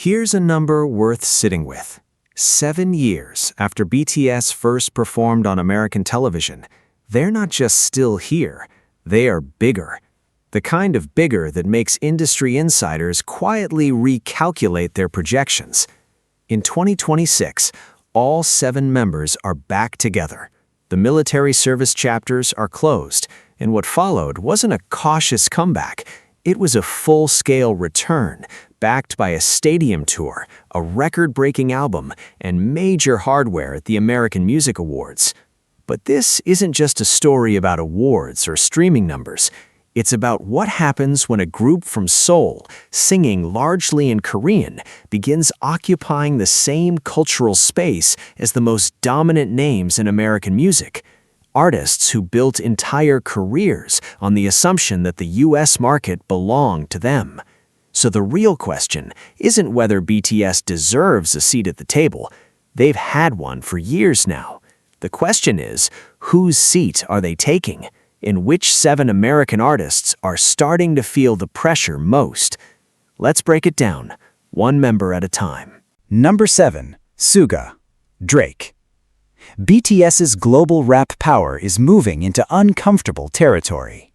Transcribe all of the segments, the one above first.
Here's a number worth sitting with. 7 years after BTS first performed on American television, they're not just still here, they are bigger. The kind of bigger that makes industry insiders quietly recalculate their projections. In 2026, all 7 members are back together. The military service chapters are closed, and what followed wasn't a cautious comeback. It was a full-scale return, backed by a stadium tour, a record-breaking album, and major hardware at the American Music Awards. But this isn't just a story about awards or streaming numbers. It's about what happens when a group from Seoul, singing largely in Korean, begins occupying the same cultural space as the most dominant names in American music. Artists who built entire careers on the assumption that the US market belonged to them. So the real question isn't whether BTS deserves a seat at the table. They've had one for years now. The question is, whose seat are they taking? In which 7 American artists are starting to feel the pressure most? Let's break it down, one member at a time. Number 7. Suga. Drake. BTS's global rap power is moving into uncomfortable territory.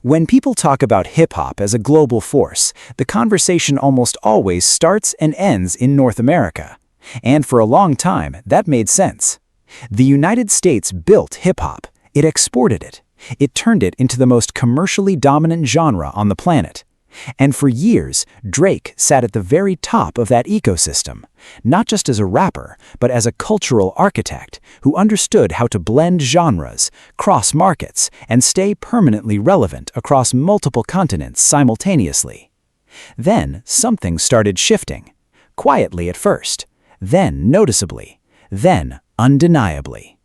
When people talk about hip-hop as a global force, the conversation almost always starts and ends in North America. And for a long time, that made sense. The United States built hip-hop. It exported it. It turned it into the most commercially dominant genre on the planet. And for years, Drake sat at the very top of that ecosystem, not just as a rapper, but as a cultural architect who understood how to blend genres, cross markets, and stay permanently relevant across multiple continents simultaneously. Then something started shifting, quietly at first, then noticeably, then undeniably.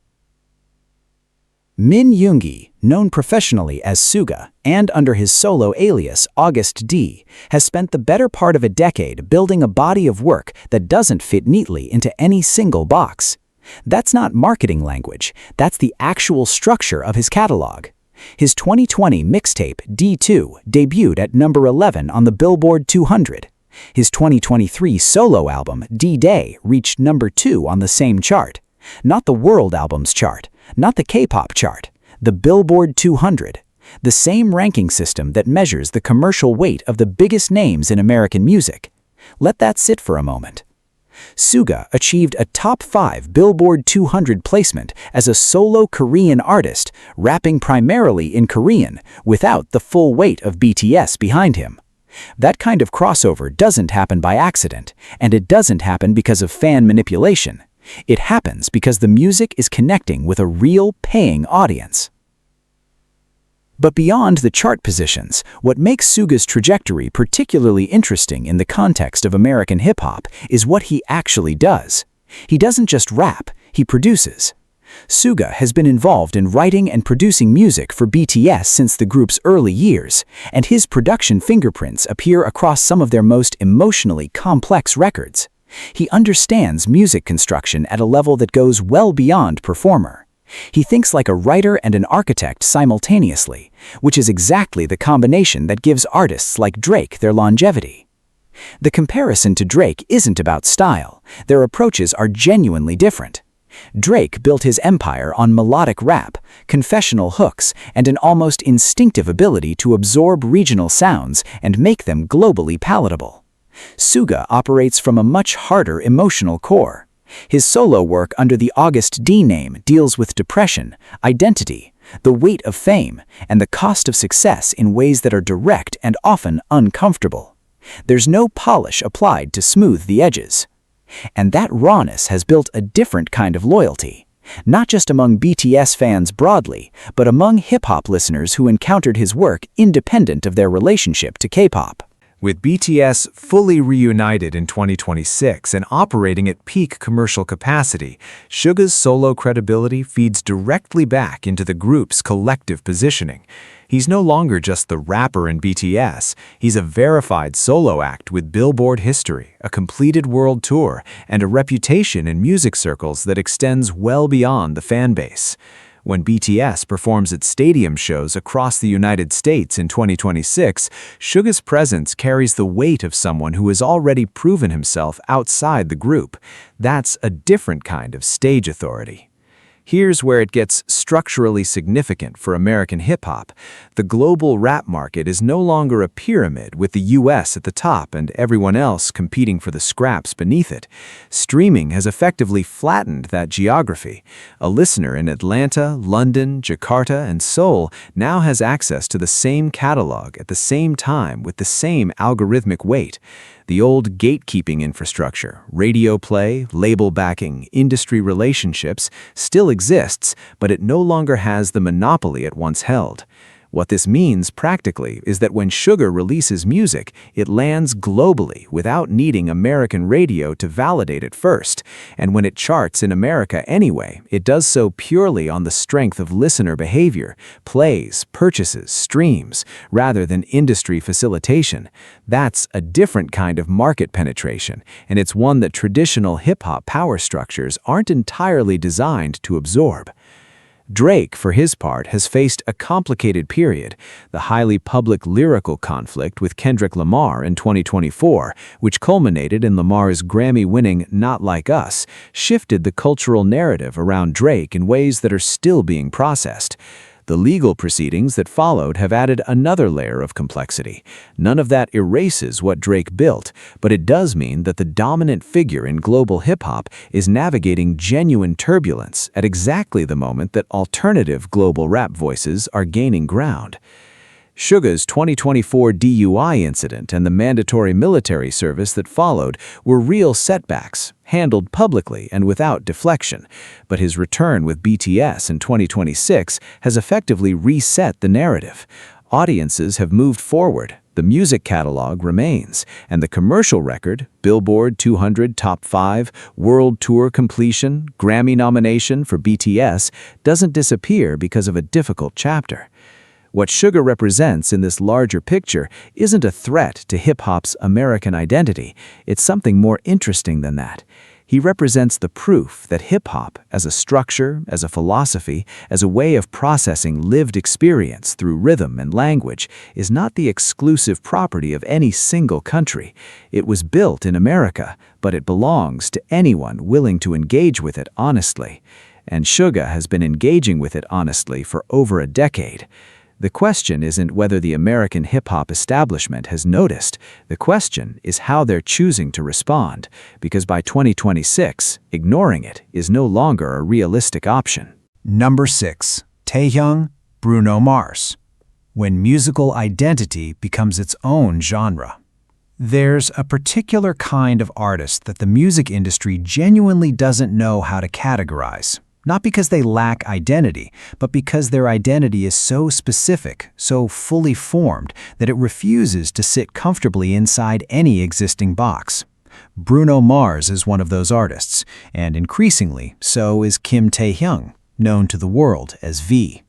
Min Yoongi, known professionally as Suga and under his solo alias August D, has spent the better part of a decade building a body of work that doesn't fit neatly into any single box. That's not marketing language, that's the actual structure of his catalog. His 2020 mixtape, D2, debuted at number 11 on the Billboard 200. His 2023 solo album, D-Day, reached number 2 on the same chart. Not the World Albums chart, not the K-pop chart, the Billboard 200, the same ranking system that measures the commercial weight of the biggest names in American music. Let that sit for a moment. Suga achieved a top 5 Billboard 200 placement as a solo Korean artist, rapping primarily in Korean, without the full weight of BTS behind him. That kind of crossover doesn't happen by accident, and it doesn't happen because of fan manipulation. It happens because the music is connecting with a real, paying audience. But beyond the chart positions, what makes Suga's trajectory particularly interesting in the context of American hip-hop is what he actually does. He doesn't just rap, he produces. Suga has been involved in writing and producing music for BTS since the group's early years, and his production fingerprints appear across some of their most emotionally complex records. He understands music construction at a level that goes well beyond performer. He thinks like a writer and an architect simultaneously, which is exactly the combination that gives artists like Drake their longevity. The comparison to Drake isn't about style. Their approaches are genuinely different. Drake built his empire on melodic rap, confessional hooks, and an almost instinctive ability to absorb regional sounds and make them globally palatable. Suga operates from a much harder emotional core. His solo work under the August D name deals with depression, identity, the weight of fame, and the cost of success in ways that are direct and often uncomfortable. There's no polish applied to smooth the edges. And that rawness has built a different kind of loyalty, not just among BTS fans broadly, but among hip-hop listeners who encountered his work independent of their relationship to K-pop. With BTS fully reunited in 2026 and operating at peak commercial capacity, Suga's solo credibility feeds directly back into the group's collective positioning. He's no longer just the rapper in BTS, he's a verified solo act with Billboard history, a completed world tour, and a reputation in music circles that extends well beyond the fan base. When BTS performs at stadium shows across the United States in 2026, Suga's presence carries the weight of someone who has already proven himself outside the group. That's a different kind of stage authority. Here's where it gets structurally significant for American hip-hop. The global rap market is no longer a pyramid with the US at the top and everyone else competing for the scraps beneath it. Streaming has effectively flattened that geography. A listener in Atlanta, London, Jakarta, and Seoul now has access to the same catalog at the same time with the same algorithmic weight. The old gatekeeping infrastructure, radio play, label backing, industry relationships still exists, but it no longer has the monopoly it once held. What this means practically is that when Suga releases music, it lands globally without needing American radio to validate it first. And when it charts in America anyway, it does so purely on the strength of listener behavior, plays, purchases, streams, rather than industry facilitation. That's a different kind of market penetration, and it's one that traditional hip-hop power structures aren't entirely designed to absorb. Drake, for his part, has faced a complicated period, the highly public lyrical conflict with Kendrick Lamar in 2024, which culminated in Lamar's Grammy-winning Not Like Us, shifted the cultural narrative around Drake in ways that are still being processed. The legal proceedings that followed have added another layer of complexity. None of that erases what Drake built, but it does mean that the dominant figure in global hip-hop is navigating genuine turbulence at exactly the moment that alternative global rap voices are gaining ground. Suga's 2024 DUI incident and the mandatory military service that followed were real setbacks, handled publicly and without deflection. But his return with BTS in 2026 has effectively reset the narrative. Audiences have moved forward, the music catalog remains, and the commercial record, Billboard 200 Top 5, World Tour completion, Grammy nomination for BTS, doesn't disappear because of a difficult chapter. What Suga represents in this larger picture isn't a threat to hip-hop's American identity. It's something more interesting than that. He represents the proof that hip-hop, as a structure, as a philosophy, as a way of processing lived experience through rhythm and language, is not the exclusive property of any single country. It was built in America, but it belongs to anyone willing to engage with it honestly. And Suga has been engaging with it honestly for over a decade. The question isn't whether the American hip-hop establishment has noticed. The question is how they're choosing to respond, because by 2026, ignoring it is no longer a realistic option. Number 6. Taehyung, Bruno Mars. When musical identity becomes its own genre. There's a particular kind of artist that the music industry genuinely doesn't know how to categorize. Not because they lack identity, but because their identity is so specific, so fully formed, that it refuses to sit comfortably inside any existing box. Bruno Mars is one of those artists, and increasingly, so is Kim Taehyung, known to the world as V.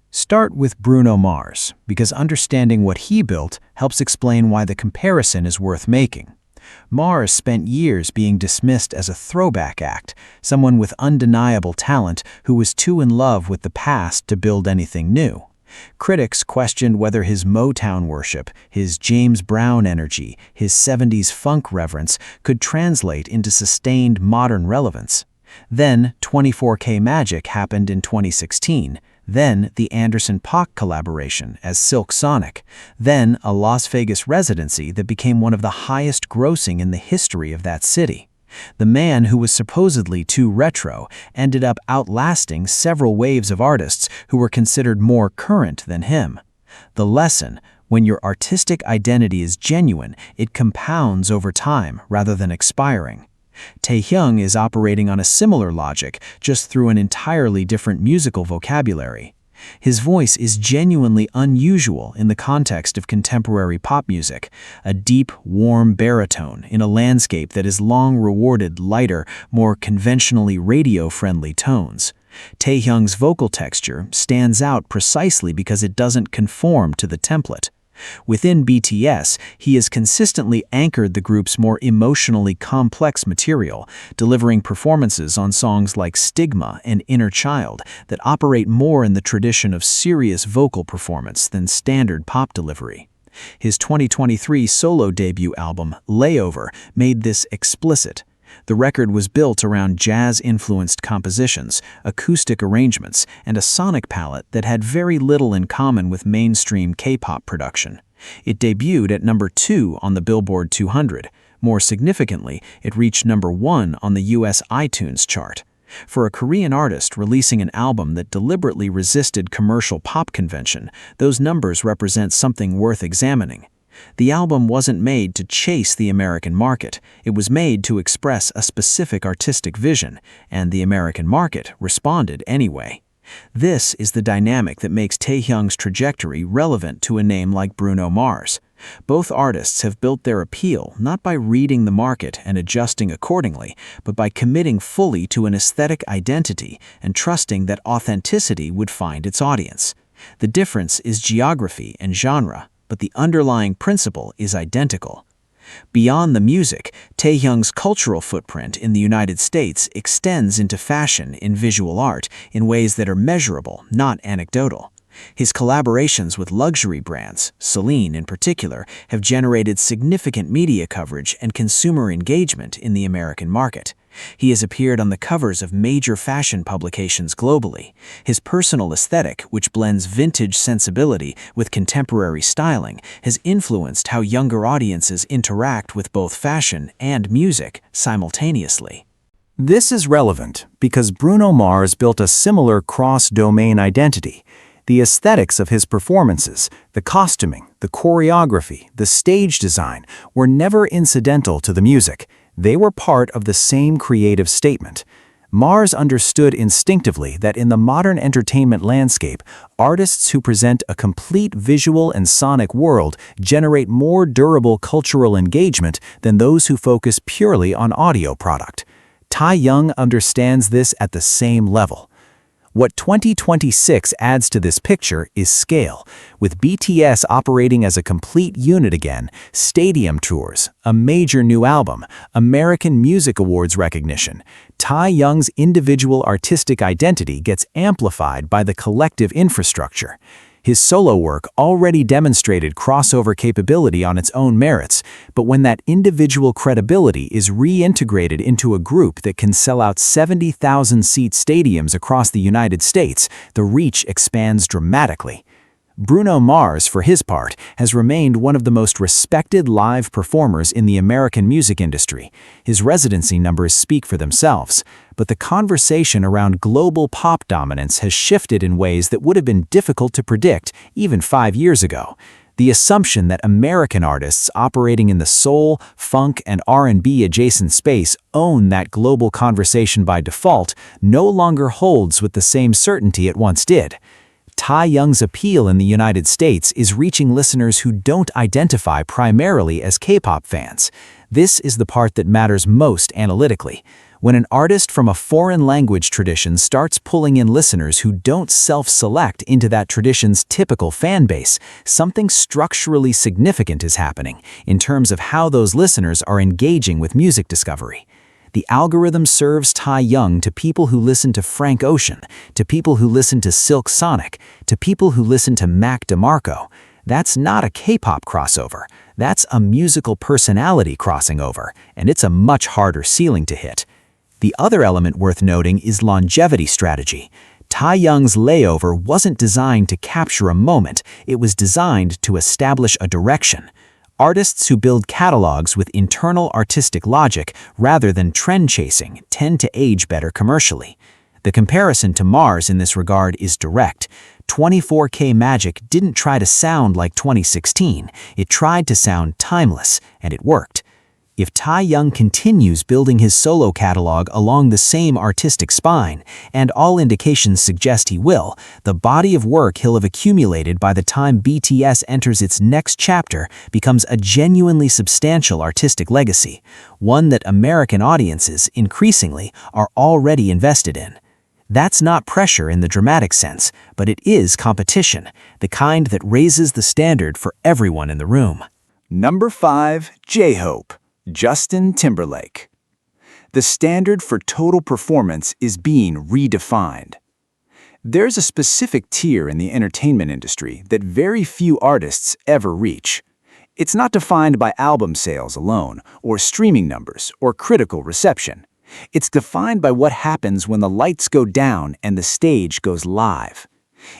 Start with Bruno Mars, because understanding what he built helps explain why the comparison is worth making. Mars spent years being dismissed as a throwback act, someone with undeniable talent who was too in love with the past to build anything new. Critics questioned whether his Motown worship, his James Brown energy, his 70s funk reverence could translate into sustained modern relevance. Then 24K Magic happened in 2016. Then the Anderson-Paak collaboration as Silk Sonic. Then a Las Vegas residency that became one of the highest grossing in the history of that city. The man who was supposedly too retro ended up outlasting several waves of artists who were considered more current than him. The lesson: when your artistic identity is genuine, it compounds over time rather than expiring. Taehyung is operating on a similar logic, just through an entirely different musical vocabulary. His voice is genuinely unusual in the context of contemporary pop music, a deep, warm baritone in a landscape that has long rewarded lighter, more conventionally radio-friendly tones. Taehyung's vocal texture stands out precisely because it doesn't conform to the template. Within BTS, he has consistently anchored the group's more emotionally complex material, delivering performances on songs like Stigma and Inner Child that operate more in the tradition of serious vocal performance than standard pop delivery. His 2023 solo debut album, Layover, made this explicit. The record was built around jazz-influenced compositions, acoustic arrangements, and a sonic palette that had very little in common with mainstream K-pop production. It debuted at number 2 on the Billboard 200. More significantly, it reached number 1 on the US iTunes chart. For a Korean artist releasing an album that deliberately resisted commercial pop convention, those numbers represent something worth examining. The album wasn't made to chase the American market. It was made to express a specific artistic vision, and the American market responded anyway. This is the dynamic that makes Taehyung's trajectory relevant to a name like Bruno Mars. Both artists have built their appeal not by reading the market and adjusting accordingly, but by committing fully to an aesthetic identity and trusting that authenticity would find its audience. The difference is geography and genre, but the underlying principle is identical. Beyond the music, Taehyung's cultural footprint in the United States extends into fashion and visual art in ways that are measurable, not anecdotal. His collaborations with luxury brands, Celine in particular, have generated significant media coverage and consumer engagement in the American market. He has appeared on the covers of major fashion publications globally. His personal aesthetic, which blends vintage sensibility with contemporary styling, has influenced how younger audiences interact with both fashion and music simultaneously. This is relevant because Bruno Mars built a similar cross-domain identity. The aesthetics of his performances, the costuming, the choreography, the stage design were never incidental to the music. They were part of the same creative statement. Mars understood instinctively that in the modern entertainment landscape, artists who present a complete visual and sonic world generate more durable cultural engagement than those who focus purely on audio product. Taehyung understands this at the same level. What 2026 adds to this picture is scale, with BTS operating as a complete unit again, stadium tours, a major new album, American Music Awards recognition. Taehyung's individual artistic identity gets amplified by the collective infrastructure. His solo work already demonstrated crossover capability on its own merits, but when that individual credibility is reintegrated into a group that can sell out 70,000-seat stadiums across the United States, the reach expands dramatically. Bruno Mars, for his part, has remained one of the most respected live performers in the American music industry. His residency numbers speak for themselves, but the conversation around global pop dominance has shifted in ways that would have been difficult to predict even 5 years ago. The assumption that American artists operating in the soul, funk, and R&B adjacent space own that global conversation by default no longer holds with the same certainty it once did. Taehyung's appeal in the United States is reaching listeners who don't identify primarily as K-pop fans. This is the part that matters most analytically. When an artist from a foreign language tradition starts pulling in listeners who don't self-select into that tradition's typical fan base, something structurally significant is happening in terms of how those listeners are engaging with music discovery. The algorithm serves Taehyung to people who listen to Frank Ocean, to people who listen to Silk Sonic, to people who listen to Mac DeMarco. That's not a K-pop crossover. That's a musical personality crossing over, and it's a much harder ceiling to hit. The other element worth noting is longevity strategy. Taehyung's Layover wasn't designed to capture a moment, it was designed to establish a direction. Artists who build catalogs with internal artistic logic rather than trend-chasing tend to age better commercially. The comparison to Mars in this regard is direct. 24K Magic didn't try to sound like 2016, it tried to sound timeless, and it worked. If Taehyung continues building his solo catalog along the same artistic spine, and all indications suggest he will, the body of work he'll have accumulated by the time BTS enters its next chapter becomes a genuinely substantial artistic legacy, one that American audiences, increasingly, are already invested in. That's not pressure in the dramatic sense, but it is competition, the kind that raises the standard for everyone in the room. Number 5, J-Hope, Justin Timberlake. The standard for total performance is being redefined. There's a specific tier in the entertainment industry that very few artists ever reach. It's not defined by album sales alone, or streaming numbers, or critical reception. It's defined by what happens when the lights go down and the stage goes live.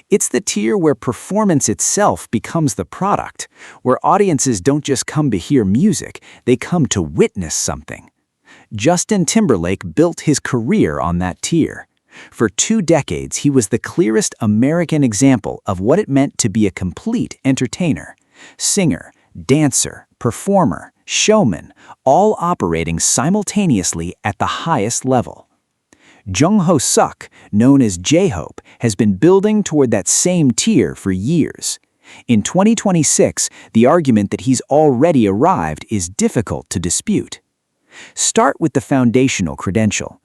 It's the tier where performance itself becomes the product, where audiences don't just come to hear music, they come to witness something. Justin Timberlake built his career on that tier. For 2 decades, he was the clearest American example of what it meant to be a complete entertainer. Singer, dancer, performer, showman, all operating simultaneously at the highest level. Jungkook, known as J-Hope, has been building toward that same tier for years. In 2026, the argument that he's already arrived is difficult to dispute. Start with the foundational credential.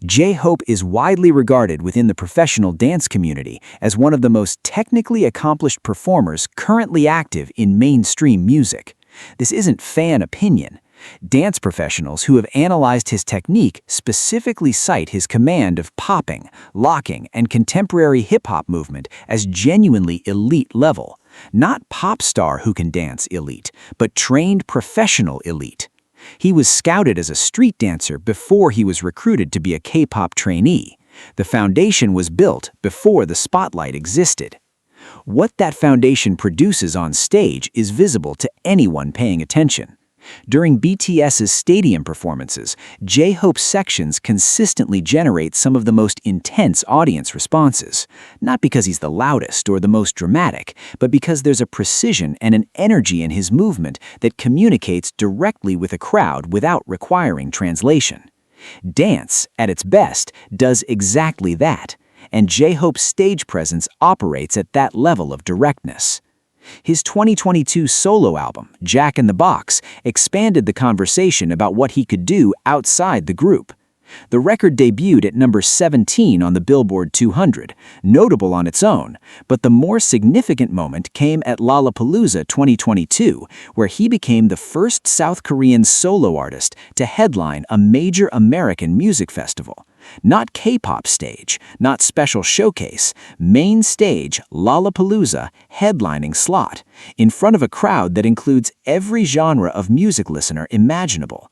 J-Hope is widely regarded within the professional dance community as one of the most technically accomplished performers currently active in mainstream music. This isn't fan opinion. Dance professionals who have analyzed his technique specifically cite his command of popping, locking, and contemporary hip-hop movement as genuinely elite level. Not pop star who can dance elite, but trained professional elite. He was scouted as a street dancer before he was recruited to be a K-pop trainee. The foundation was built before the spotlight existed. What that foundation produces on stage is visible to anyone paying attention. During BTS's stadium performances, J-Hope's sections consistently generate some of the most intense audience responses. Not because he's the loudest or the most dramatic, but because there's a precision and an energy in his movement that communicates directly with a crowd without requiring translation. Dance, at its best, does exactly that, and J-Hope's stage presence operates at that level of directness. His 2022 solo album, Jack in the Box, expanded the conversation about what he could do outside the group. The record debuted at number 17 on the Billboard 200, notable on its own, but the more significant moment came at Lollapalooza 2022, where he became the first South Korean solo artist to headline a major American music festival. Not K-pop stage, not special showcase, main stage, Lollapalooza, headlining slot, in front of a crowd that includes every genre of music listener imaginable.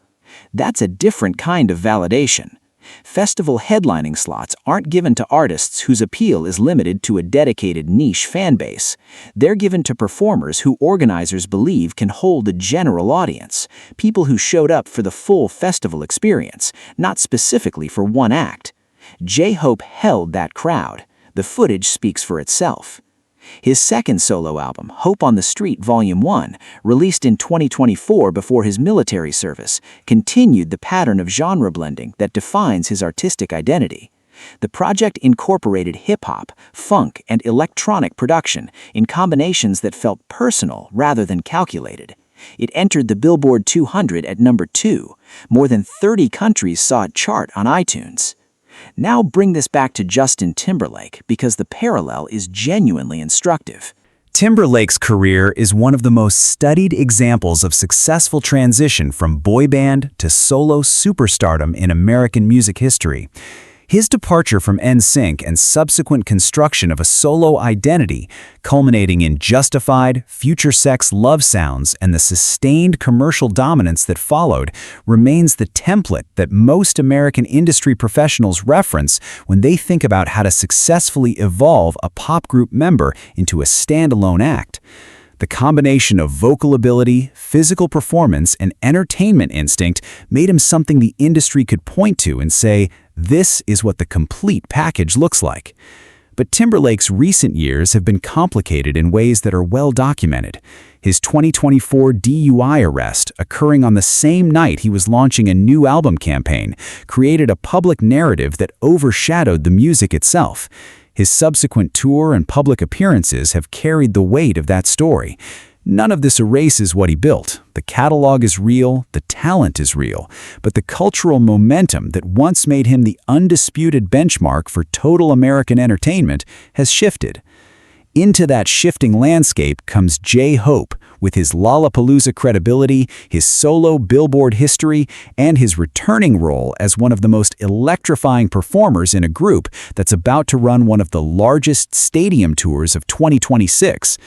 That's a different kind of validation. Festival headlining slots aren't given to artists whose appeal is limited to a dedicated niche fan base. They're given to performers who organizers believe can hold a general audience, people who showed up for the full festival experience, not specifically for one act. J-Hope held that crowd. The footage speaks for itself. His second solo album, Hope on the Street Volume 1, released in 2024 before his military service, continued the pattern of genre blending that defines his artistic identity. The project incorporated hip-hop, funk, and electronic production in combinations that felt personal rather than calculated. It entered the Billboard 200 at number 2. More than 30 countries saw it chart on iTunes. Now bring this back to Justin Timberlake because the parallel is genuinely instructive. Timberlake's career is one of the most studied examples of successful transition from boy band to solo superstardom in American music history. His departure from NSYNC and subsequent construction of a solo identity, culminating in Justified, Future Sex love sounds, and the sustained commercial dominance that followed, remains the template that most American industry professionals reference when they think about how to successfully evolve a pop group member into a standalone act. The combination of vocal ability, physical performance, and entertainment instinct made him something the industry could point to and say, "This is what the complete package looks like." But Timberlake's recent years have been complicated in ways that are well documented. His 2024 DUI arrest, occurring on the same night he was launching a new album campaign, created a public narrative that overshadowed the music itself. His subsequent tour and public appearances have carried the weight of that story. None of this erases what he built. The catalog is real, the talent is real, but the cultural momentum that once made him the undisputed benchmark for total American entertainment has shifted. Into that shifting landscape comes J-Hope, with his Lollapalooza credibility, his solo Billboard history, and his returning role as one of the most electrifying performers in a group that's about to run one of the largest stadium tours of 2026.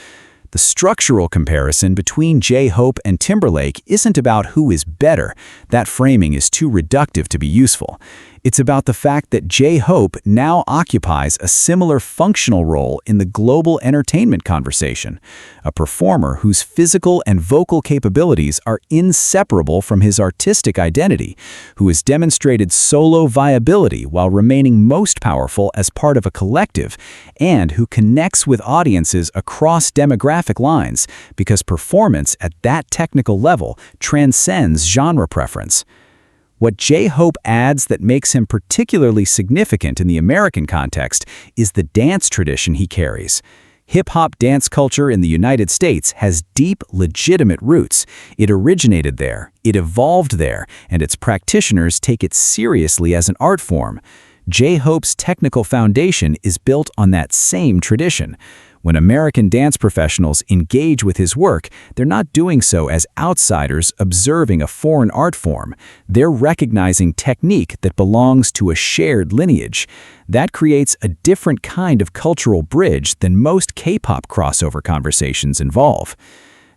The structural comparison between J-Hope and Timberlake isn't about who is better. That framing is too reductive to be useful. It's about the fact that J-Hope now occupies a similar functional role in the global entertainment conversation, a performer whose physical and vocal capabilities are inseparable from his artistic identity, who has demonstrated solo viability while remaining most powerful as part of a collective, and who connects with audiences across demographic lines because performance at that technical level transcends genre preference. What J-Hope adds that makes him particularly significant in the American context is the dance tradition he carries. Hip-hop dance culture in the United States has deep, legitimate roots. It originated there, it evolved there, and its practitioners take it seriously as an art form. J-Hope's technical foundation is built on that same tradition. When American dance professionals engage with his work, they're not doing so as outsiders observing a foreign art form. They're recognizing technique that belongs to a shared lineage. That creates a different kind of cultural bridge than most K-pop crossover conversations involve.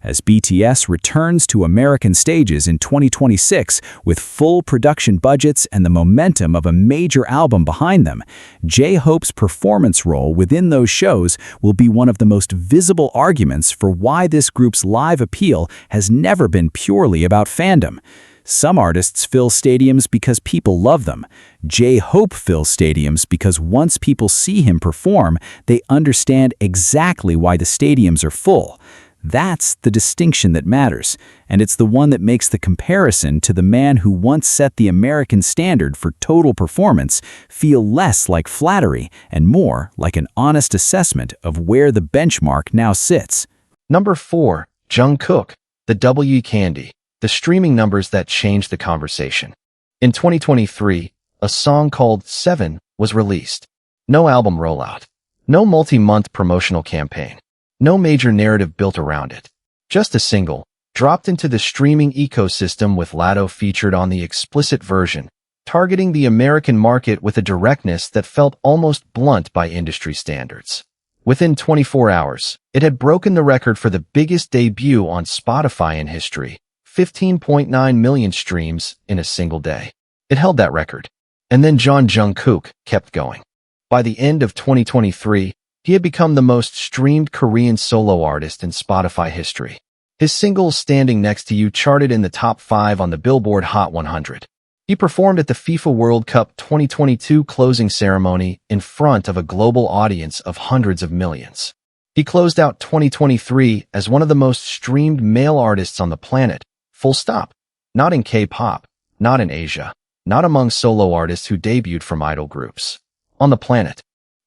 As BTS returns to American stages in 2026 with full production budgets and the momentum of a major album behind them, J-Hope's performance role within those shows will be one of the most visible arguments for why this group's live appeal has never been purely about fandom. Some artists fill stadiums because people love them. J-Hope fills stadiums because once people see him perform, they understand exactly why the stadiums are full. That's the distinction that matters, and it's the one that makes the comparison to the man who once set the American standard for total performance feel less like flattery and more like an honest assessment of where the benchmark now sits. Number 4, Jungkook, the W Candy, the streaming numbers that changed the conversation. In 2023, a song called 7 was released. No album rollout. No multi-month promotional campaign. No major narrative built around it. Just a single, dropped into the streaming ecosystem with Latto featured on the explicit version, targeting the American market with a directness that felt almost blunt by industry standards. Within 24 hours, it had broken the record for the biggest debut on Spotify in history, 15.9 million streams in a single day. It held that record. And then Jungkook kept going. By the end of 2023, he had become the most streamed Korean solo artist in Spotify history. His single Standing Next to You charted in the top 5 on the Billboard Hot 100. He performed at the FIFA World Cup 2022 closing ceremony in front of a global audience of hundreds of millions. He closed out 2023 as one of the most streamed male artists on the planet, full stop. Not in K-pop, not in Asia, not among solo artists who debuted from idol groups. On the planet.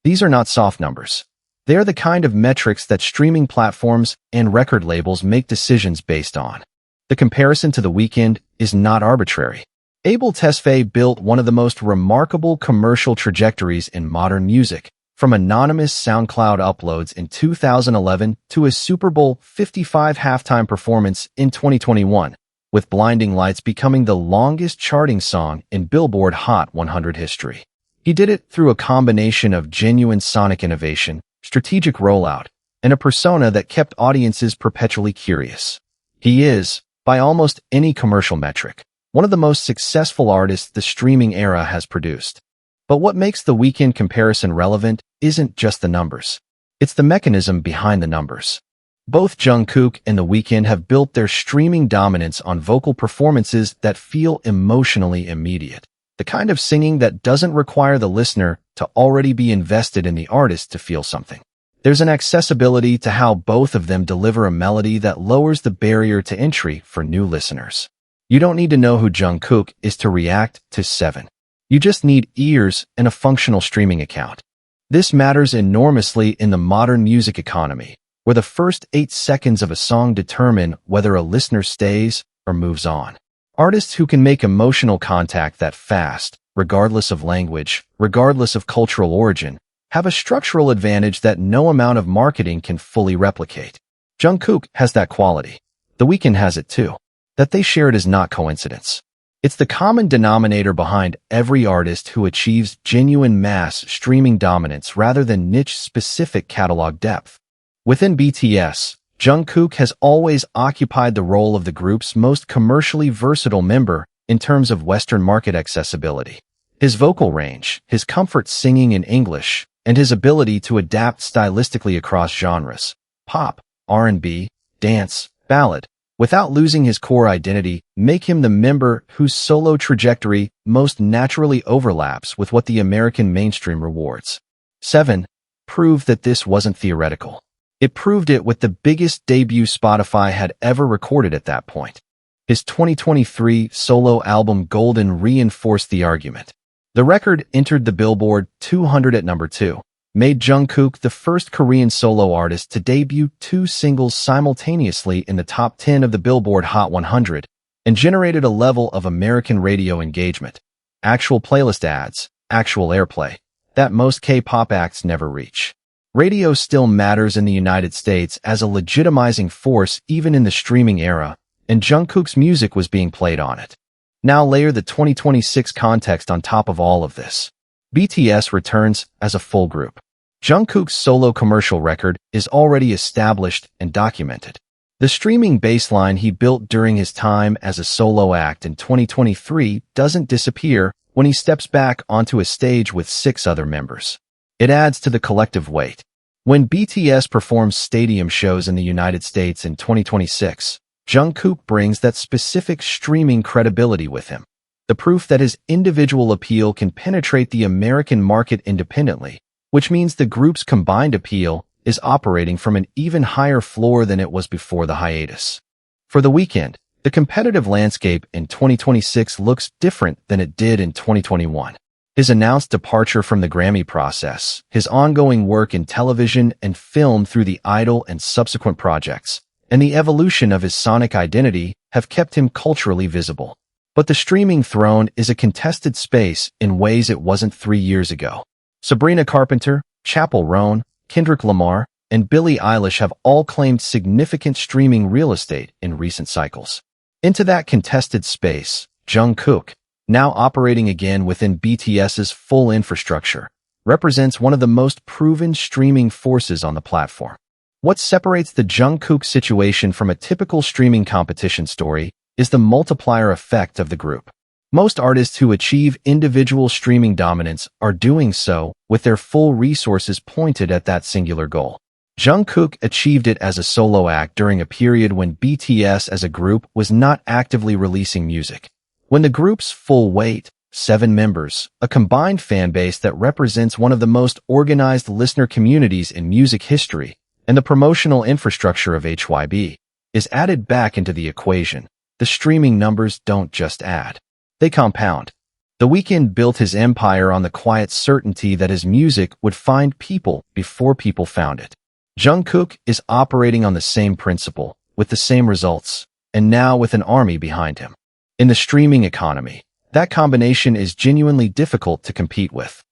These are not soft numbers. They are the kind of metrics that streaming platforms and record labels make decisions based on. The comparison to The Weeknd is not arbitrary. Abel Tesfaye built one of the most remarkable commercial trajectories in modern music, from anonymous SoundCloud uploads in 2011 to his Super Bowl 55 halftime performance in 2021, with Blinding Lights becoming the longest charting song in Billboard Hot 100 history. He did it through a combination of genuine sonic innovation, strategic rollout, and a persona that kept audiences perpetually curious. He is, by almost any commercial metric, one of the most successful artists the streaming era has produced. But what makes the Weeknd comparison relevant isn't just the numbers. It's the mechanism behind the numbers. Both Jungkook and the Weeknd have built their streaming dominance on vocal performances that feel emotionally immediate. The kind of singing that doesn't require the listener to already be invested in the artist to feel something. There's an accessibility to how both of them deliver a melody that lowers the barrier to entry for new listeners. You don't need to know who Jungkook is to react to 7. You just need ears and a functional streaming account. This matters enormously in the modern music economy, where where the first 8 seconds of a song determine whether a listener stays or moves on. Artists who can make emotional contact that fast, regardless of language, regardless of cultural origin, have a structural advantage that no amount of marketing can fully replicate. Jungkook has that quality. The Weeknd has it too. That they share it is not coincidence. It's the common denominator behind every artist who achieves genuine mass streaming dominance rather than niche-specific catalog depth. Within BTS, Jungkook has always occupied the role of the group's most commercially versatile member in terms of Western market accessibility. His vocal range, his comfort singing in English, and his ability to adapt stylistically across genres, pop, R&B, dance, ballad, without losing his core identity, make him the member whose solo trajectory most naturally overlaps with what the American mainstream rewards. 7. Prove that this wasn't theoretical. It proved it with the biggest debut Spotify had ever recorded at that point. His 2023 solo album Golden reinforced the argument. The record entered the Billboard 200 at number 2, made Jungkook the first Korean solo artist to debut 2 singles simultaneously in the top 10 of the Billboard Hot 100, and generated a level of American radio engagement, actual playlist ads, actual airplay, that most K-pop acts never reach. Radio still matters in the United States as a legitimizing force even in the streaming era, and Jungkook's music was being played on it. Now layer the 2026 context on top of all of this. BTS returns as a full group. Jungkook's solo commercial record is already established and documented. The streaming baseline he built during his time as a solo act in 2023 doesn't disappear when he steps back onto a stage with 6 other members. It adds to the collective weight. When BTS performs stadium shows in the United States in 2026, Jungkook brings that specific streaming credibility with him. The proof that his individual appeal can penetrate the American market independently, which means the group's combined appeal is operating from an even higher floor than it was before the hiatus. For the Weeknd, the competitive landscape in 2026 looks different than it did in 2021. His announced departure from the Grammy process, his ongoing work in television and film through the Idol and subsequent projects, and the evolution of his sonic identity have kept him culturally visible. But the streaming throne is a contested space in ways it wasn't 3 years ago. Sabrina Carpenter, Chappell Roan, Kendrick Lamar, and Billie Eilish have all claimed significant streaming real estate in recent cycles. Into that contested space, Jungkook, now operating again within BTS's full infrastructure, represents one of the most proven streaming forces on the platform. What separates the Jungkook situation from a typical streaming competition story is the multiplier effect of the group. Most artists who achieve individual streaming dominance are doing so with their full resources pointed at that singular goal. Jungkook achieved it as a solo act during a period when BTS as a group was not actively releasing music. When the group's full weight, 7 members, a combined fan base that represents one of the most organized listener communities in music history, and the promotional infrastructure of HYBE, is added back into the equation, the streaming numbers don't just add. They compound. The Weeknd built his empire on the quiet certainty that his music would find people before people found it. Jungkook is operating on the same principle, with the same results, and now with an army behind him. In the streaming economy, that combination is genuinely difficult to compete with.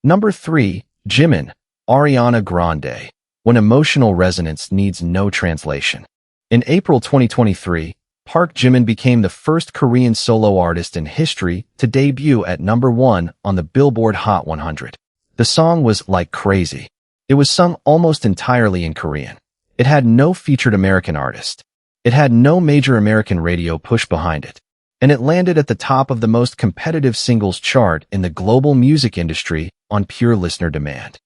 Number 3, Jimin, Ariana Grande, when emotional resonance needs no translation. In April 2023, Park Jimin became the first Korean solo artist in history to debut at number 1 on the Billboard Hot 100. The song was Like Crazy. It was sung almost entirely in Korean. It had no featured American artist. It had no major American radio push behind it. And it landed at the top of the most competitive singles chart in the global music industry on pure listener demand.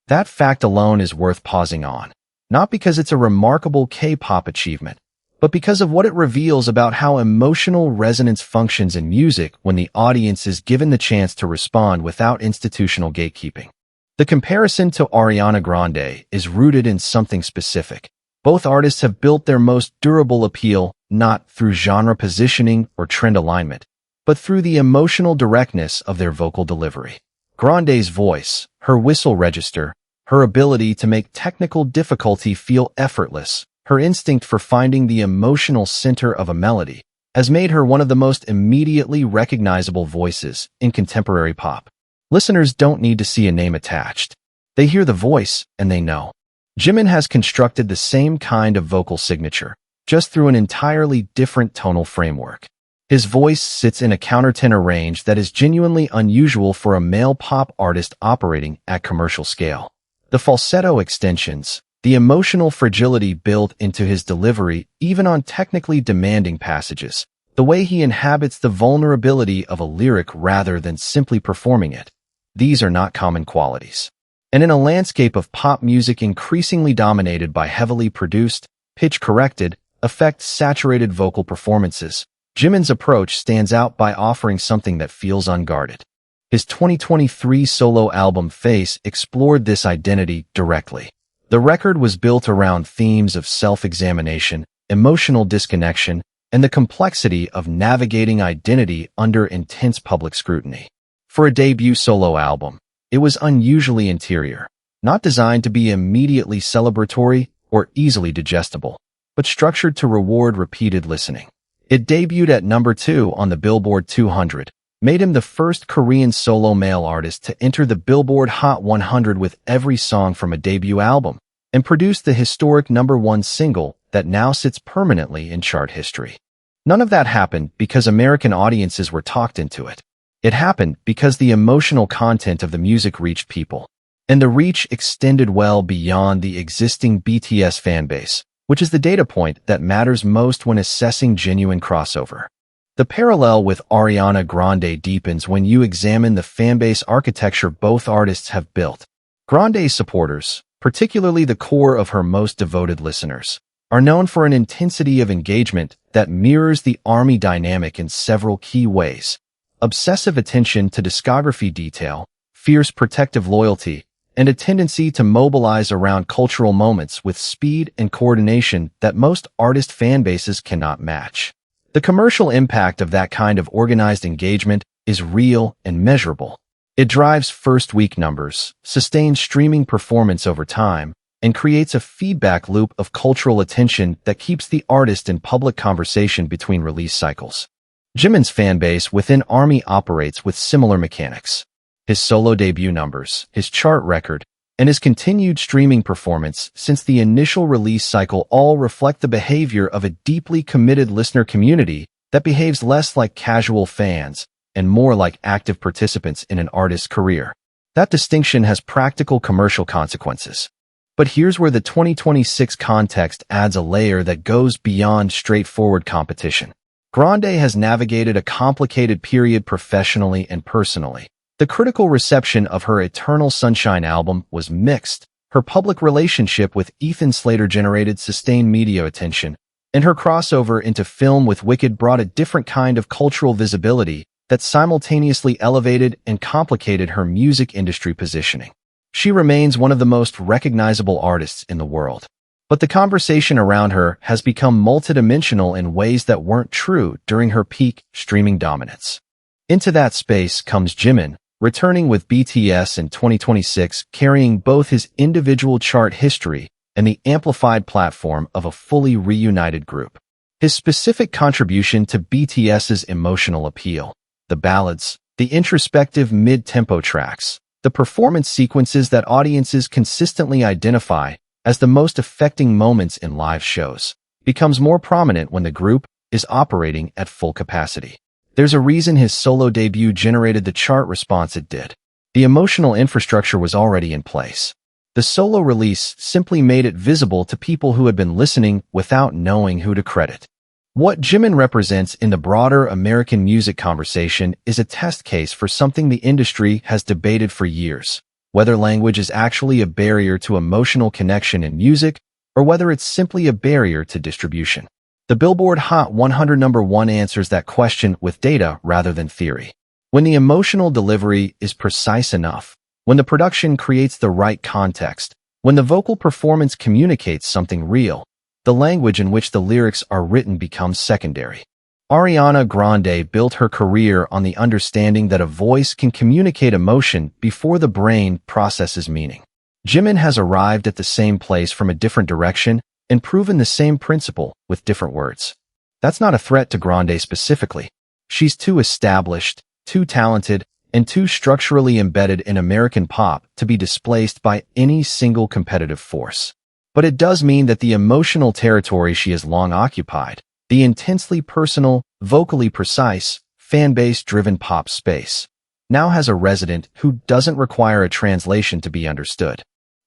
That fact alone is worth pausing on, not because it's a remarkable K-pop achievement, but because of what it reveals about how emotional resonance functions in music when the audience is given the chance to respond without institutional gatekeeping. The comparison to Ariana Grande is rooted in something specific. Both artists have built their most durable appeal not through genre positioning or trend alignment, but through the emotional directness of their vocal delivery. Grande's voice, her whistle register, her ability to make technical difficulty feel effortless, her instinct for finding the emotional center of a melody, has made her one of the most immediately recognizable voices in contemporary pop. Listeners don't need to see a name attached. They hear the voice and they know. Jimin has constructed the same kind of vocal signature, just through an entirely different tonal framework. His voice sits in a countertenor range that is genuinely unusual for a male pop artist operating at commercial scale. The falsetto extensions, the emotional fragility built into his delivery even on technically demanding passages, the way he inhabits the vulnerability of a lyric rather than simply performing it, these are not common qualities. And in a landscape of pop music increasingly dominated by heavily produced, pitch-corrected, effect-saturated vocal performances, Jimin's approach stands out by offering something that feels unguarded. His 2023 solo album Face explored this identity directly. The record was built around themes of self-examination, emotional disconnection, and the complexity of navigating identity under intense public scrutiny. For a debut solo album, it was unusually interior, not designed to be immediately celebratory or easily digestible, but structured to reward repeated listening. It debuted at number 2 on the Billboard 200, made him the first Korean solo male artist to enter the Billboard Hot 100 with every song from a debut album, and produced the historic number 1 single that now sits permanently in chart history. None of that happened because American audiences were talked into it. It happened because the emotional content of the music reached people, and the reach extended well beyond the existing BTS fanbase, which is the data point that matters most when assessing genuine crossover. The parallel with Ariana Grande deepens when you examine the fanbase architecture both artists have built. Grande's supporters, particularly the core of her most devoted listeners, are known for an intensity of engagement that mirrors the ARMY dynamic in several key ways. Obsessive attention to discography detail, fierce protective loyalty, and a tendency to mobilize around cultural moments with speed and coordination that most artist fanbases cannot match. The commercial impact of that kind of organized engagement is real and measurable. It drives first-week numbers, sustains streaming performance over time, and creates a feedback loop of cultural attention that keeps the artist in public conversation between release cycles. Jimin's fanbase within ARMY operates with similar mechanics. His solo debut numbers, his chart record, and his continued streaming performance since the initial release cycle all reflect the behavior of a deeply committed listener community that behaves less like casual fans and more like active participants in an artist's career. That distinction has practical commercial consequences. But here's where the 2026 context adds a layer that goes beyond straightforward competition. Grande has navigated a complicated period professionally and personally. The critical reception of her Eternal Sunshine album was mixed. Her public relationship with Ethan Slater generated sustained media attention, and her crossover into film with Weeknd brought a different kind of cultural visibility that simultaneously elevated and complicated her music industry positioning. She remains one of the most recognizable artists in the world. But the conversation around her has become multidimensional in ways that weren't true during her peak streaming dominance. Into that space comes Jimin, returning with BTS in 2026, carrying both his individual chart history and the amplified platform of a fully reunited group. His specific contribution to BTS's emotional appeal, the ballads, the introspective mid-tempo tracks, the performance sequences that audiences consistently identify as the most affecting moments in live shows, becomes more prominent when the group is operating at full capacity. There's a reason his solo debut generated the chart response it did. The emotional infrastructure was already in place. The solo release simply made it visible to people who had been listening without knowing who to credit. What Jimin represents in the broader American music conversation is a test case for something the industry has debated for years: whether language is actually a barrier to emotional connection in music, or whether it's simply a barrier to distribution. The Billboard Hot 100 number 1 answers that question with data rather than theory. When the emotional delivery is precise enough, when the production creates the right context, when the vocal performance communicates something real, the language in which the lyrics are written becomes secondary. Ariana Grande built her career on the understanding that a voice can communicate emotion before the brain processes meaning. Jimin has arrived at the same place from a different direction and proven the same principle with different words. That's not a threat to Grande specifically. She's too established, too talented, and too structurally embedded in American pop to be displaced by any single competitive force. But it does mean that the emotional territory she has long occupied, the intensely personal, vocally precise, fan-base-driven pop space, now has a resident who doesn't require a translation to be understood.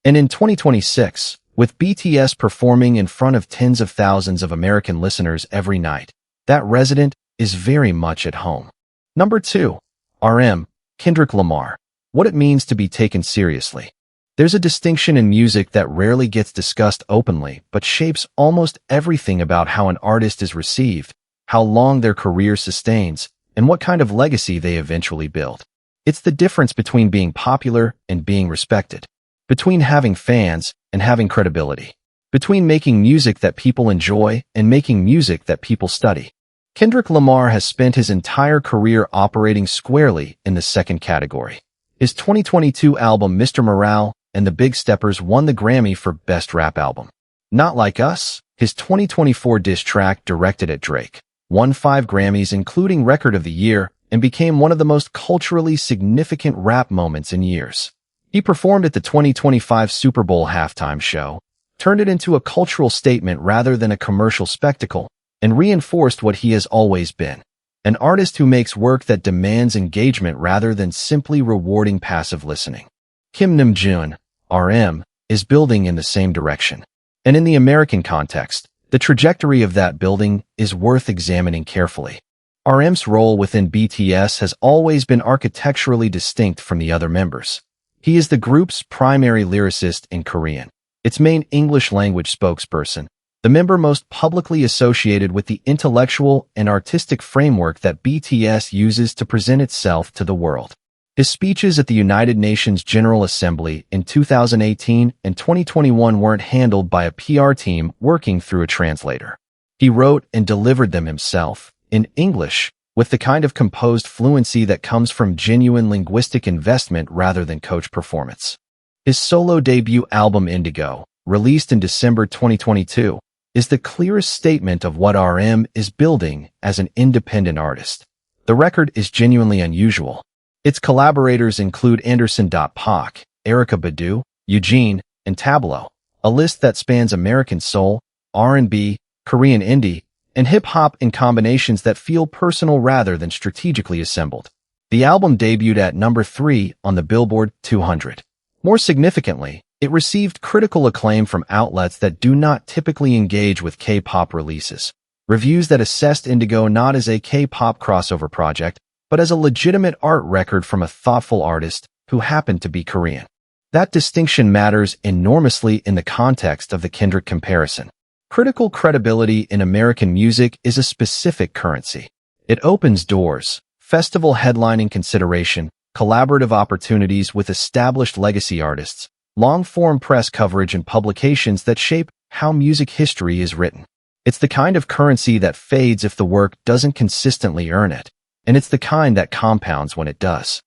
And in 2026, with BTS performing in front of tens of thousands of American listeners every night, that resident is very much at home. Number 2. RM, Kendrick Lamar. What it means to be taken seriously. There's a distinction in music that rarely gets discussed openly, but shapes almost everything about how an artist is received, how long their career sustains, and what kind of legacy they eventually build. It's the difference between being popular and being respected, between having fans and having credibility, between making music that people enjoy and making music that people study. Kendrick Lamar has spent his entire career operating squarely in the second category. His 2022 album Mr. Morale and The Big Steppers won the Grammy for Best Rap Album. Not Like Us, his 2024 diss track directed at Drake, won 5 Grammys including Record of the Year and became one of the most culturally significant rap moments in years. He performed at the 2025 Super Bowl halftime show, turned it into a cultural statement rather than a commercial spectacle, and reinforced what he has always been, an artist who makes work that demands engagement rather than simply rewarding passive listening. Kim Namjoon, RM, is building in the same direction. And in the American context, the trajectory of that building is worth examining carefully. RM's role within BTS has always been architecturally distinct from the other members. He is the group's primary lyricist in Korean, its main English-language spokesperson, the member most publicly associated with the intellectual and artistic framework that BTS uses to present itself to the world. His speeches at the United Nations General Assembly in 2018 and 2021 weren't handled by a PR team working through a translator. He wrote and delivered them himself, in English, with the kind of composed fluency that comes from genuine linguistic investment rather than coach performance. His solo debut album Indigo, released in December 2022, is the clearest statement of what RM is building as an independent artist. The record is genuinely unusual. Its collaborators include Anderson.Paak, Erykah Badu, Eugene, and Tableau, a list that spans American soul, R&B, Korean indie, and hip-hop in combinations that feel personal rather than strategically assembled. The album debuted at number 3 on the Billboard 200. More significantly, it received critical acclaim from outlets that do not typically engage with K-pop releases. Reviews that assessed Indigo not as a K-pop crossover project, but as a legitimate art record from a thoughtful artist who happened to be Korean. That distinction matters enormously in the context of the Kendrick comparison. Critical credibility in American music is a specific currency. It opens doors, festival headlining consideration, collaborative opportunities with established legacy artists, long-form press coverage and publications that shape how music history is written. It's the kind of currency that fades if the work doesn't consistently earn it, and it's the kind that compounds when it does.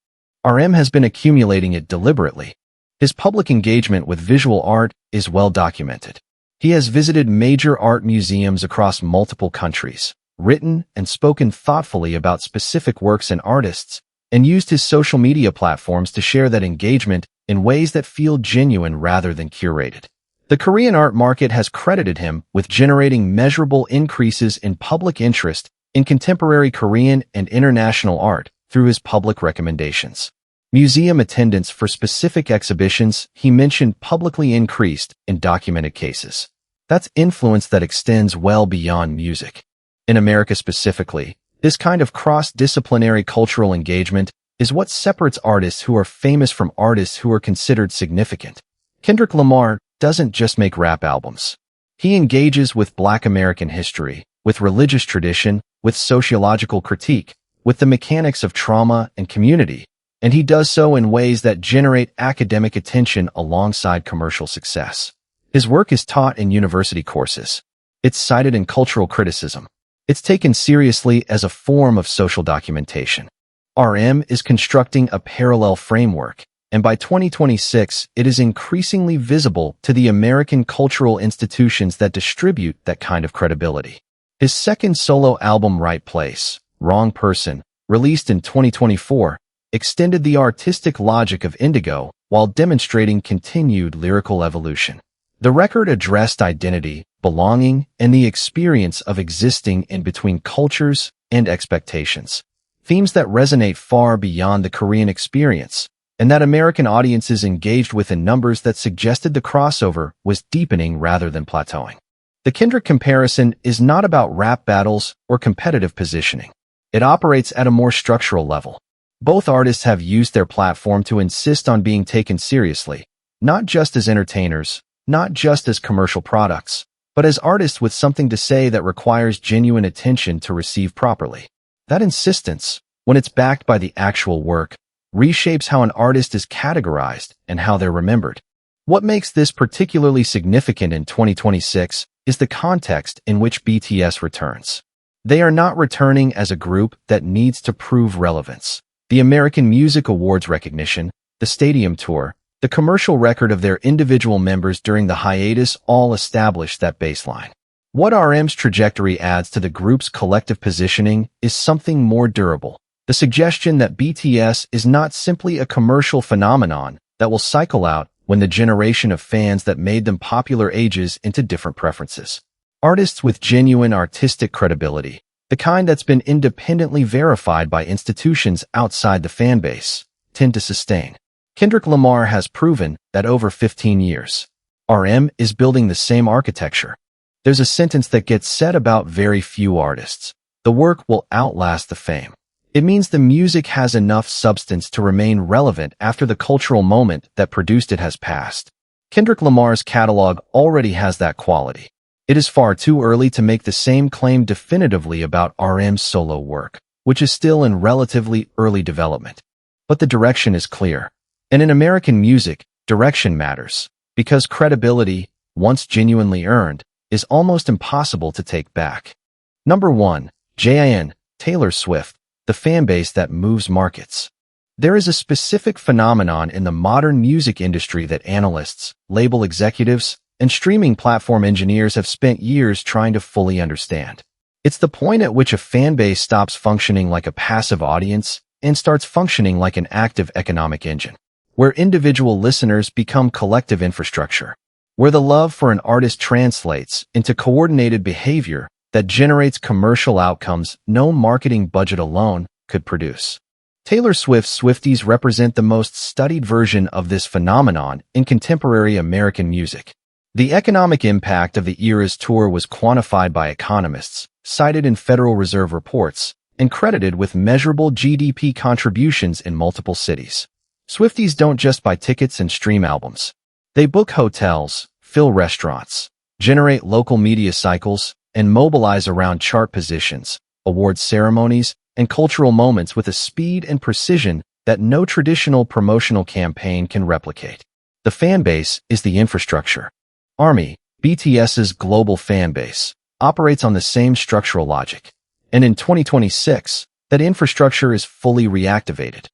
RM has been accumulating it deliberately. His public engagement with visual art is well documented. He has visited major art museums across multiple countries, written and spoken thoughtfully about specific works and artists, and used his social media platforms to share that engagement in ways that feel genuine rather than curated. The Korean art market has credited him with generating measurable increases in public interest in contemporary Korean and international art through his public recommendations. Museum attendance for specific exhibitions he mentioned publicly increased in documented cases. That's influence that extends well beyond music. In America specifically, this kind of cross-disciplinary cultural engagement is what separates artists who are famous from artists who are considered significant. Kendrick Lamar doesn't just make rap albums. He engages with Black American history, with religious tradition, with sociological critique, with the mechanics of trauma and community, and he does so in ways that generate academic attention alongside commercial success. His work is taught in university courses. It's cited in cultural criticism. It's taken seriously as a form of social documentation. RM is constructing a parallel framework. and by 2026, it is increasingly visible to the American cultural institutions that distribute that kind of credibility. His second solo album, Right Place, Wrong Person, released in 2024, extended the artistic logic of Indigo while demonstrating continued lyrical evolution. The record addressed identity, belonging, and the experience of existing in between cultures and expectations, themes that resonate far beyond the Korean experience, and that American audiences engaged with in numbers that suggested the crossover was deepening rather than plateauing. The Kendrick comparison is not about rap battles or competitive positioning. It operates at a more structural level. Both artists have used their platform to insist on being taken seriously, not just as entertainers, not just as commercial products, but as artists with something to say that requires genuine attention to receive properly. That insistence, when it's backed by the actual work, reshapes how an artist is categorized and how they're remembered. What makes this particularly significant in 2026 is the context in which BTS returns. They are not returning as a group that needs to prove relevance. The American Music Awards recognition, the stadium tour, the commercial record of their individual members during the hiatus all established that baseline. What RM's trajectory adds to the group's collective positioning is something more durable. The suggestion that BTS is not simply a commercial phenomenon that will cycle out when the generation of fans that made them popular ages into different preferences. Artists with genuine artistic credibility, the kind that's been independently verified by institutions outside the fan base, tend to sustain. Kendrick Lamar has proven that over 15 years. RM is building the same architecture. There's a sentence that gets said about very few artists. The work will outlast the fame. It means the music has enough substance to remain relevant after the cultural moment that produced it has passed. Kendrick Lamar's catalog already has that quality. It is far too early to make the same claim definitively about RM's solo work, which is still in relatively early development. But the direction is clear. And in American music, direction matters, because credibility, once genuinely earned, is almost impossible to take back. Number 1. Jimin, Taylor Swift, the fanbase that moves markets. There is a specific phenomenon in the modern music industry that analysts, label executives, and streaming platform engineers have spent years trying to fully understand. It's the point at which a fanbase stops functioning like a passive audience and starts functioning like an active economic engine, where individual listeners become collective infrastructure, where the love for an artist translates into coordinated behavior that generates commercial outcomes no marketing budget alone could produce. Taylor Swift's Swifties represent the most studied version of this phenomenon in contemporary American music. The economic impact of the era's tour was quantified by economists, cited in Federal Reserve reports, and credited with measurable GDP contributions in multiple cities. Swifties don't just buy tickets and stream albums. They book hotels, fill restaurants, generate local media cycles, and mobilize around chart positions, awards ceremonies, and cultural moments with a speed and precision that no traditional promotional campaign can replicate. The fan base is the infrastructure. ARMY, BTS's global fan base, operates on the same structural logic. And in 2026, that infrastructure is fully reactivated.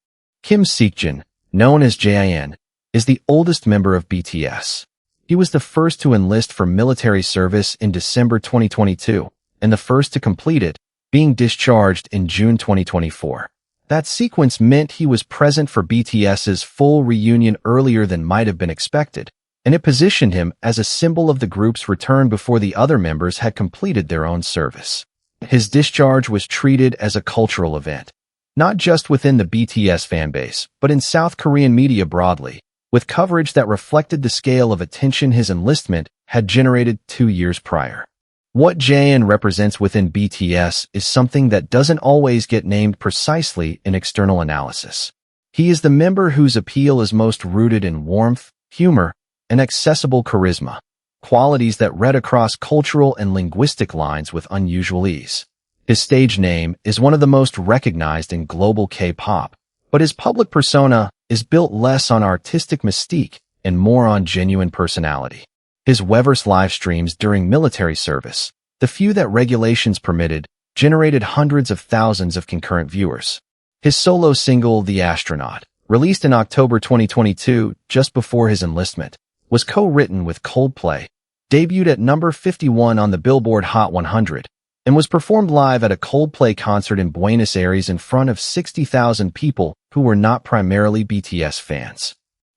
Kim Seokjin, known as Jimin, is the oldest member of BTS. He was the first to enlist for military service in December 2022, and the first to complete it, being discharged in June 2024. That sequence meant he was present for BTS's full reunion earlier than might have been expected, and it positioned him as a symbol of the group's return before the other members had completed their own service. His discharge was treated as a cultural event, not just within the BTS fanbase, but in South Korean media broadly, with coverage that reflected the scale of attention his enlistment had generated 2 years prior. What Jimin represents within BTS is something that doesn't always get named precisely in external analysis. He is the member whose appeal is most rooted in warmth, humor, and accessible charisma, qualities that read across cultural and linguistic lines with unusual ease. His stage name is one of the most recognized in global K-pop, but his public persona is built less on artistic mystique and more on genuine personality. His Weverse live streams during military service, the few that regulations permitted, generated hundreds of thousands of concurrent viewers. His solo single, The Astronaut, released in October 2022, just before his enlistment, was co-written with Coldplay, debuted at number 51 on the Billboard Hot 100, and was performed live at a Coldplay concert in Buenos Aires in front of 60,000 people who were not primarily BTS fans.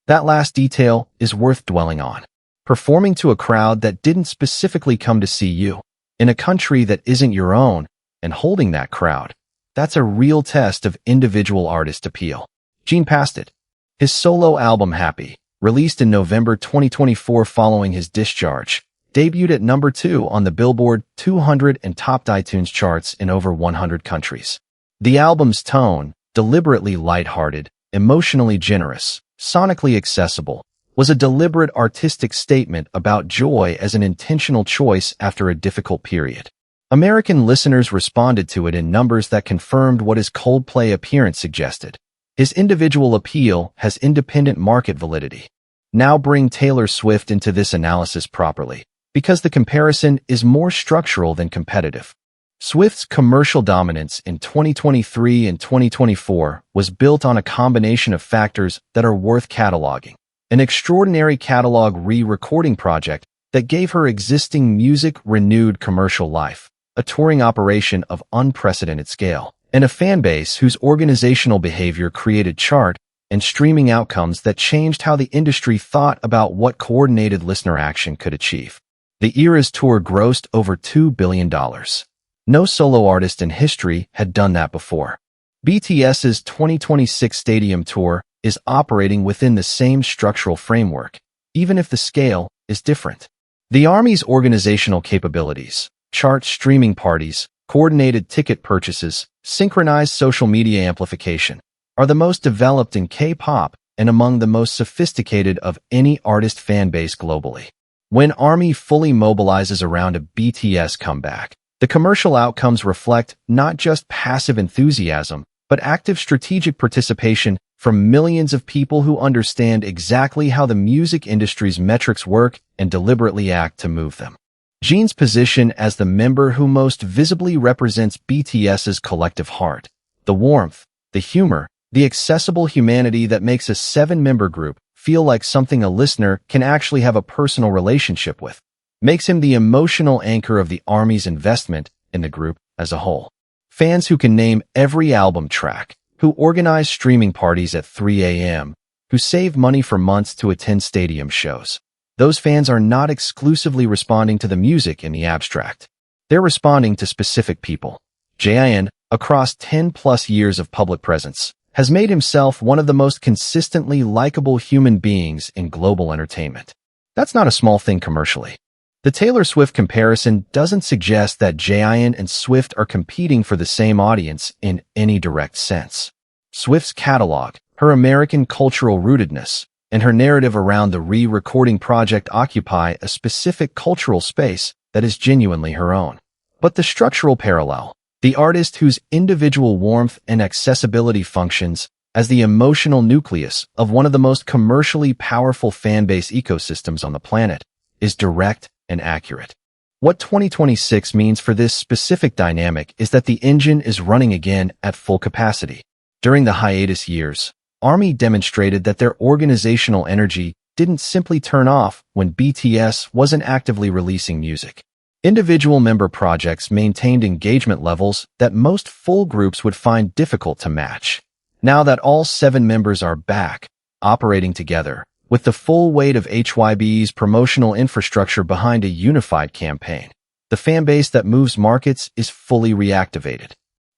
That last detail is worth dwelling on. Performing to a crowd that didn't specifically come to see you, in a country that isn't your own, and holding that crowd, that's a real test of individual artist appeal. Jimin passed it. His solo album Happy, released in November 2024 following his discharge, debuted at number 2 on the Billboard 200 and topped iTunes charts in over 100 countries. The album's tone, deliberately lighthearted, emotionally generous, sonically accessible, was a deliberate artistic statement about joy as an intentional choice after a difficult period. American listeners responded to it in numbers that confirmed what his Coldplay appearance suggested. His individual appeal has independent market validity. Now bring Taylor Swift into this analysis properly, because the comparison is more structural than competitive. Swift's commercial dominance in 2023 and 2024 was built on a combination of factors that are worth cataloging. An extraordinary catalog re-recording project that gave her existing music renewed commercial life, a touring operation of unprecedented scale, and a fanbase whose organizational behavior created chart and streaming outcomes that changed how the industry thought about what coordinated listener action could achieve. The Eras tour grossed over $2 billion. No solo artist in history had done that before. BTS's 2026 stadium tour is operating within the same structural framework, even if the scale is different. The Army's organizational capabilities, chart streaming parties, coordinated ticket purchases, synchronized social media amplification, are the most developed in K-pop and among the most sophisticated of any artist fan base globally. When Army fully mobilizes around a BTS comeback, the commercial outcomes reflect not just passive enthusiasm, but active strategic participation from millions of people who understand exactly how the music industry's metrics work and deliberately act to move them. Jin's position as the member who most visibly represents BTS's collective heart, the warmth, the humor, the accessible humanity that makes a 7-member group feel like something a listener can actually have a personal relationship with, makes him the emotional anchor of the Army's investment in the group as a whole. Fans who can name every album track, who organize streaming parties at 3 a.m., who save money for months to attend stadium shows. Those fans are not exclusively responding to the music in the abstract. They're responding to specific people. Jimin, across 10+ years of public presence, has made himself one of the most consistently likable human beings in global entertainment. That's not a small thing commercially. The Taylor Swift comparison doesn't suggest that Jimin and Swift are competing for the same audience in any direct sense. Swift's catalog, her American cultural rootedness, and her narrative around the re-recording project occupy a specific cultural space that is genuinely her own. But the structural parallel, the artist whose individual warmth and accessibility functions as the emotional nucleus of one of the most commercially powerful fanbase ecosystems on the planet, is direct and accurate. What 2026 means for this specific dynamic is that the engine is running again at full capacity. During the hiatus years, Army demonstrated that their organizational energy didn't simply turn off when BTS wasn't actively releasing music. Individual member projects maintained engagement levels that most full groups would find difficult to match. Now that all 7 members are back, operating together, with the full weight of HYBE's promotional infrastructure behind a unified campaign, the fanbase that moves markets is fully reactivated.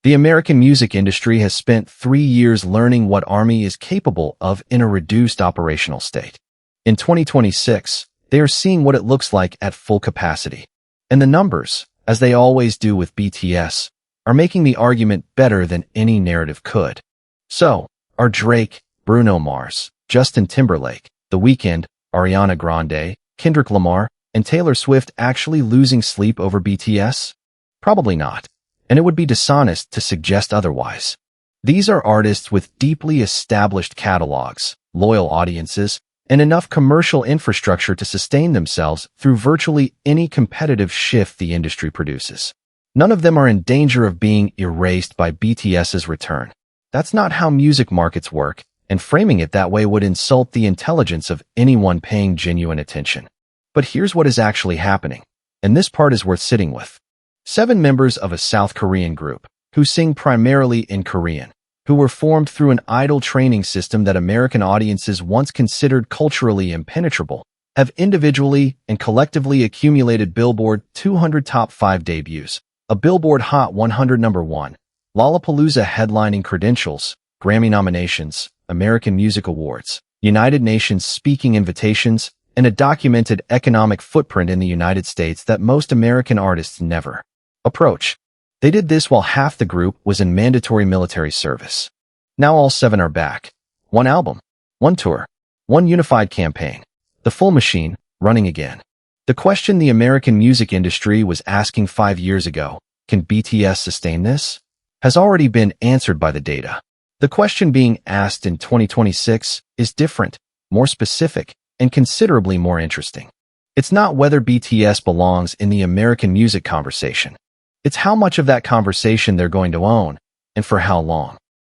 The American music industry has spent 3 years learning what Army is capable of in a reduced operational state. In 2026, they are seeing what it looks like at full capacity. And the numbers, as they always do with BTS, are making the argument better than any narrative could. So, are Drake, Bruno Mars, Justin Timberlake, The Weeknd, Ariana Grande, Kendrick Lamar, and Taylor Swift actually losing sleep over BTS? Probably not. And it would be dishonest to suggest otherwise. These are artists with deeply established catalogs, loyal audiences, and enough commercial infrastructure to sustain themselves through virtually any competitive shift the industry produces. None of them are in danger of being erased by BTS's return. That's not how music markets work, and framing it that way would insult the intelligence of anyone paying genuine attention. But here's what is actually happening, and this part is worth sitting with. 7 members of a South Korean group, who sing primarily in Korean, who were formed through an idol training system that American audiences once considered culturally impenetrable, have individually and collectively accumulated Billboard 200 Top 5 debuts, a Billboard Hot 100 number 1, Lollapalooza headlining credentials, Grammy nominations, American Music Awards, United Nations speaking invitations, and a documented economic footprint in the United States that most American artists never approach. They did this while half the group was in mandatory military service. Now all 7 are back. 1 album, 1 tour, 1 unified campaign. The full machine, running again. The question the American music industry was asking 5 years ago, can BTS sustain this? Has already been answered by the data. The question being asked in 2026 is different, more specific, and considerably more interesting. It's not whether BTS belongs in the American music conversation. It's how much of that conversation they're going to own, and for how long.